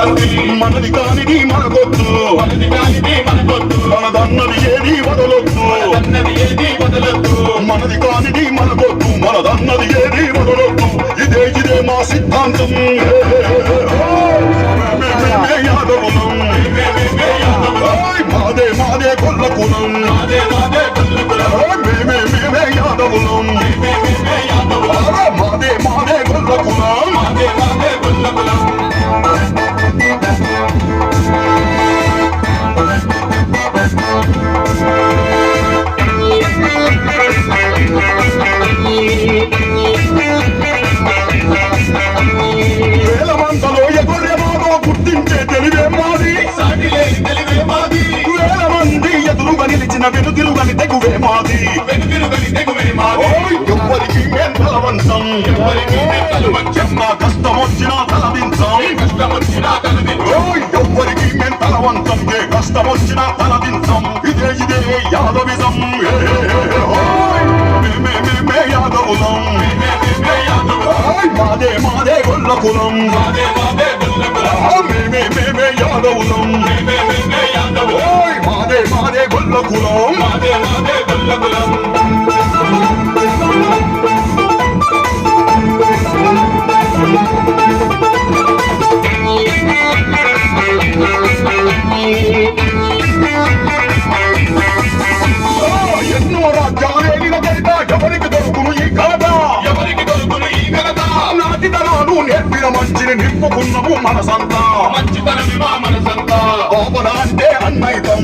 మనది కానిది మనకొద్దు, మనదన్నది ఏది వదలొద్దు, మనది కానిది మనకొద్దు, మనదన్నది ఏది వదలొద్దు. ఇదే మా సిద్ధాంతం. యాదవులం మాదే కొల్ల కులం, మేమే యాదవులం మాదే కొల్ల కులం. వేలమంతలో ఎగురే మాదో గుర్తించే తెలివే మాది, వేల మంది ఎదురుగా నిలిచిన వెనుదిరుగని తెగువే మాది. ఎవ్వరికి మేం బలవంతం, మా కష్టం వచ్చినా తలదించాం. ఎవ్వరికి మేం బలవంతం, ఏ కష్టం వచ్చినా తలదించాం. ఇదే యాదవిజం. మేమే యాదవులం మాదే గొల్ల కులం, మేమే యాదవులం మాదే గొల్ల కులం. ఎన్నో రాజ్యాలేలిన చరిత ఎవరికి దొరుకును ఈ కథ, నాటితనాలు నేర్పిన మంచిని నింపుకున్నాము మనసంతా. పాపన అంటే అన్నైతం.